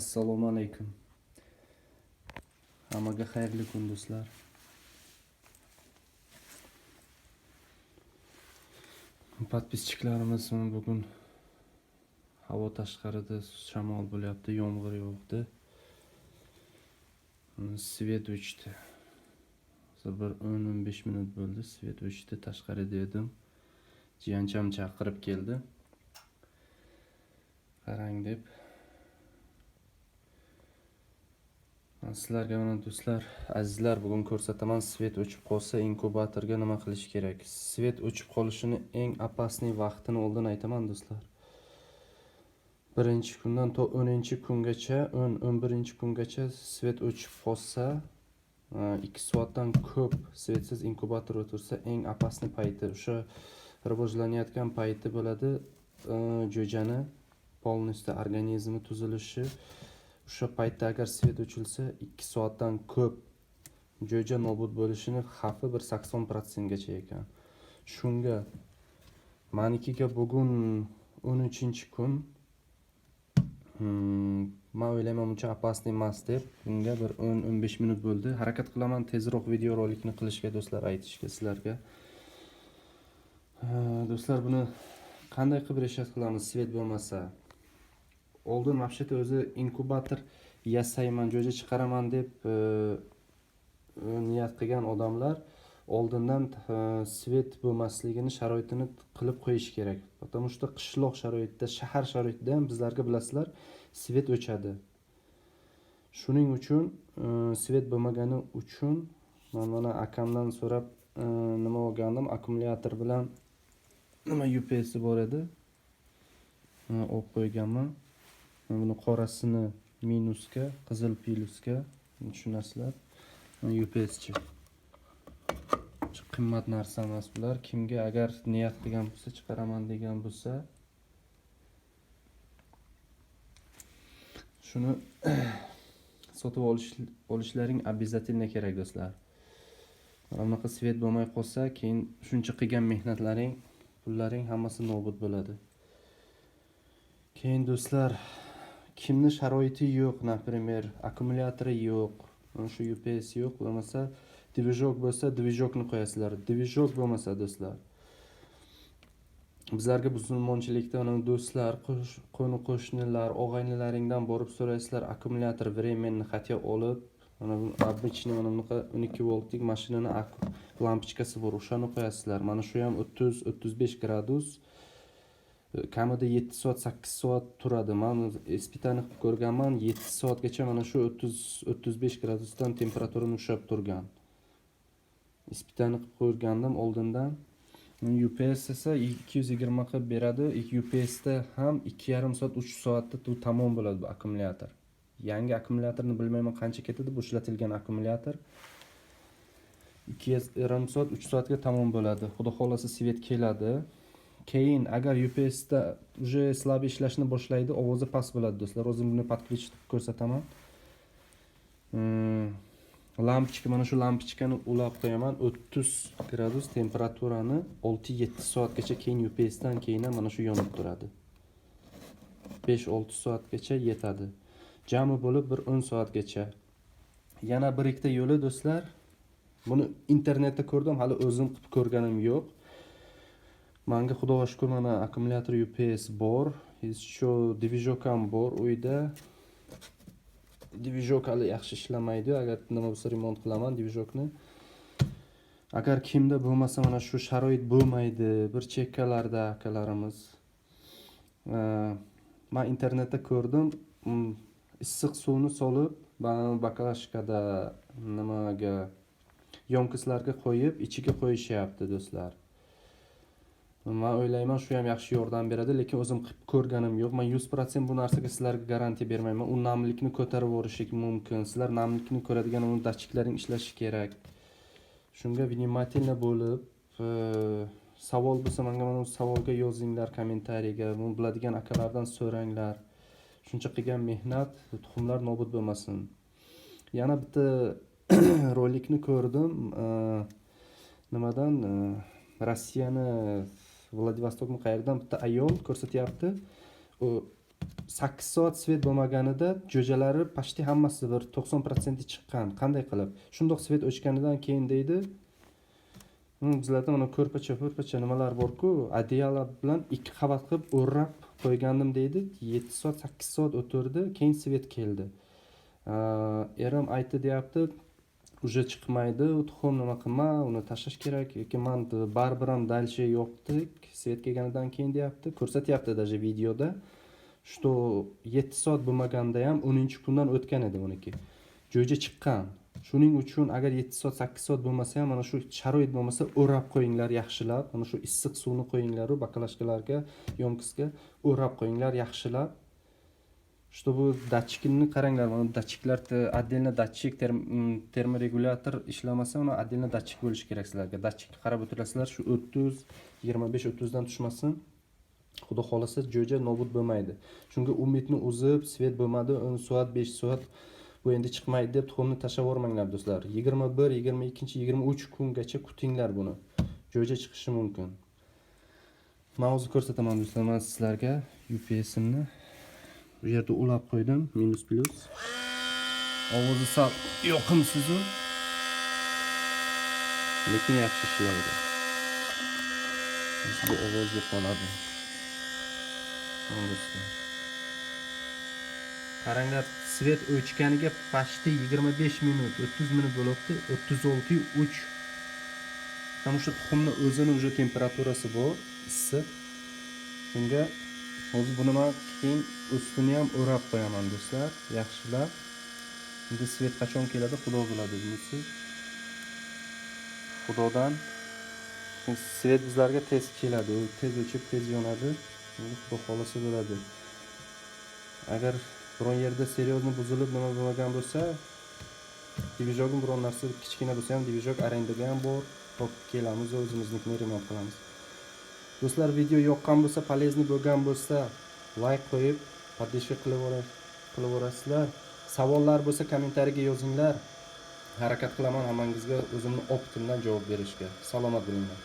Assalomu alaykum. Hammaga xayrli kun do'stlar. Podpischiklarimizning bugun havo tashqarida shamol bo'lyapti, yomg'ir yog'di. Svet o'chdi. Bir 10-15 minut bo'ldi, svet o'chdi. Tashqarida edim. Jiyancham chaqirib keldi. Qarang deb. Sizlarga mana do'stlar, azizlar, bugun ko'rsataman, svet o'chib qolsa inkubatorga nima qilish kerak. Svet o'chib qolishini eng opasniy vaqtini oldin aytaman do'stlar. 1-kundan to 10-kungacha, 10-11-kungacha svet o'chib qolsa, 2 soatdan ko'p svetsiz inkubator o'tirsa eng opasniy payti, o'sha rivojlanayotgan payti bo'ladi. Jo'jani polностью organizmi tuzilishi. O'sha paytda agar svet o'chilsa 2 soatdan ko'p jo'ja nobud bo'lishining xavfi 80% gacha ekan. Shunga manikiga bugun 13-kun. Men o'ylayman buncha opasniy emas deb, bunga bir 10-15 minut bo'ldi. Harakat qilaman tezroq video rolikni qilishga do'stlar, aytishga sizlarga. Do'stlar, buni qanday qilib reshet qilamiz svet bo'lmasa? Oldin вообще-то o'zi inkubator yasayman, jo'ja chiqaraman deb niyat qilgan odamlar oldindan svet bo'lmasligini sharoitini qilib qo'yish kerak. Потому что qishloq sharoitida, shahar sharoitida ham bizlarga bilasizlar, svet o'chadi. Shuning uchun svet bo'lmagani uchun men mana akamdan so'rab nima olgandim, akkumulyator bilan nima UPS bor edi. Olib qo'yganman. Buni qorasini minusga, qizil plyusga, tushunasizlar. UPS chi. Qimmat narsa emas bular. Kimga agar niyat qilgan bo'lsa, chiqaraman degan bo'lsa, shuni sotib olishlaring обязательно kerak do'stlar. Bunaqa svet bo'lmay qolsa, keyin shuncha qilgan mehnatlaring, pullaring hammasi nobud bo'ladi. Keyin do'stlar, kimni sharoiti yo'q, например, akkumulyatori yo'q, shu UPS yo'q, bo'lmasa dvijok bo'lsa, dvijokni qo'yasizlar. Dvijok bo'lmasa do'stlar, bizlarga musulmonchilikda do'stlar, qo'ni-qo'shnilar, og'aynilaringdan borib so'raysizlar, akkumulyator временный хотя olib, mana обычный mana bunaqa 12 voltlik mashinani lampochkasi bor, o'shani qo'yasizlar. Mana shu ham 30-35 gradus. Kamida 7 soat, 8 soat turadi. Men ispitani qilib ko'rganman, 7 soatgacha mana shu 30-35 gradusdan temperaturani ushlab turgan. Ispitani qilib ko'rgandim oldindan. UPS esa 220 qilib beradi. UPS da ham 2,5 soat, 3 soatda tamom bo'ladi bu akkumulyator. Yangi akkumulyatorni bilmayman qancha ketadi, bu ishlatilgan akkumulyator. 2,5 soat, 3 soatga tamom bo'ladi. Xudo xolasa svet keladi. Keyin agar UPS da уже slab ishlashni boshlaydi, ovozi past bo'ladi do'stlar. O'zim buni podключить qilib ko'rsataman. Lampochka, mana shu lampochkani ulab qo'yaman. 30 gradus temperaturani 6-7 soatgacha, keyin UPS dan keyin mana shu yonib turadi. 5-6 soatgacha yetadi. Jami bo'lib bir 10 soatgacha. Yana bir ikkita yo'li do'stlar. Buni internetda ko'rdim, hali o'zim qilib ko'rganim yo'q. Menga xudoga shukr, mana akkumulyator UPS bor, еще dvijok ham bor uyda. Dvijok hali yaxshi ishlamaydi, agar nima bo'lsa remont qilaman dvijokni. Agar kimda bo'lmasa, mana shu sharoit bo'lmaydi, bir chekkalarda akalarimiz. Men internetda ko'rdim, issiq suvni solib, baklashkada nimaga yomkislarga qo'yib, ichiga qo'yishyapti do'stlar. Men o'ylayman shu ham yaxshi yordam beradi, lekin o'zim qilib ko'rganim yo'q. Men 100% bu narsaga sizlarga garantiya bermayman. U namlikni ko'tarib yuborishi mumkin. Sizlar namlikni ko'radigan uni datchiklaring ishlashi kerak. Shunga vнимательно bo'lib, savol bo'lsa menga mana bu savolga yozinglar kommentariyaga. Buni biladigan akalardan so'ranglar. Shuncha qilgan mehnat, tuxumlar nobud bo'lmasin. Yana bitta rolikni ko'rdim. Nimadan? Rossiyani Vladivostokni qayerdan bitta ayol ko'rsatyapti. U 8 soat svet bo'lmaganida jo'jalari почти hammasi bir 90% chiqqan. Qanday qilib? Shundoq svet o'chganidan keyin deydi, bizlarda mana ko'rpacha nimalar bor-ku, adyala bilan 2 qavat qilib o'rab qo'ygandim deydi. 7 soat, 8 soat o'tirdi, keyin svet keldi. Erim aytdi deyapti, уже chiqmaydi, tuxum nima qilma, uni tashlash kerak yoki men baribir ham dalshi yo'qdi, svet kelganidan keyin deyapti, ko'rsatyapti даже videoda. Что 7 soat bo'lmaganda ham 10-kundan o'tgan edi 12. Jo'ja chiqqan. Shuning uchun agar 7 soat, 8 soat bo'lmasa ham mana shu sharoit bo'lmasa o'rab qo'yinglar yaxshilab. Mana shu issiq suvni qo'yinglar baklashkalarga, yomkisga o'rab qo'yinglar yaxshilab. Что bu datchikni qaranglar, mana datchiklar отдельно datchik termoregulyator ishlamasa, uni отдельно datchik bo'lishi kerak sizlarga. Datchikka qarab o'tirasizlar, shu 30, 25-30 dan tushmasin. Xudo xolasa jo'ja nobud bo'lmaydi. Chunki umidni uzib, svet bo'lmadi, 10 soat, 5 soat bu endi chiqmaydi deb tuxumni tashlab yormanglar do'stlar. 21, 22, 23 kungacha kutinglar buni. Jo'ja chiqishi mumkin. Men hozir ko'rsataman do'stlar, men sizlarga UPS'imni bu yerda ulab qo'ydim, minus plus. Ovozi sal yoqimsiz, lekin yaxshi ishlaydi. Bu ovozga qoladi. Qaranglar, svet o'chganiga почти 25 minut, 30 minut bo'libdi, 36.3. Mana shu tuxumning o'zini уже temperaturasi bor, issiq. Shunga hozir buni men keyin ustini ham o'rab qo'yaman do'stlar, yaxshilab. Endi svet qachon keladi, Xudo biladi bunisi. Xudodan svet bizlarga tez keladi, u tez o'chib, tez yonadi. Xudo xolasa bo'ladi. Agar biron yerda seryozni buzilib nima bo'lmagan bo'lsa, divizorning biron narsa kichkina bo'lsa ham divizor arendaga ham bor, top kelamiz, o'zimiznikini remont qilamiz. Do'stlar, video yoqqan bo'lsa, полезный bo'lgan bo'lsa, like qo'yib, podpishka qilib yuborasizlar. Savollar bo'lsa, kommentariyaga yozinglar. Harakat qilaman hammangizga o'zimning opitimdan javob berishga. Salomat bo'linglar.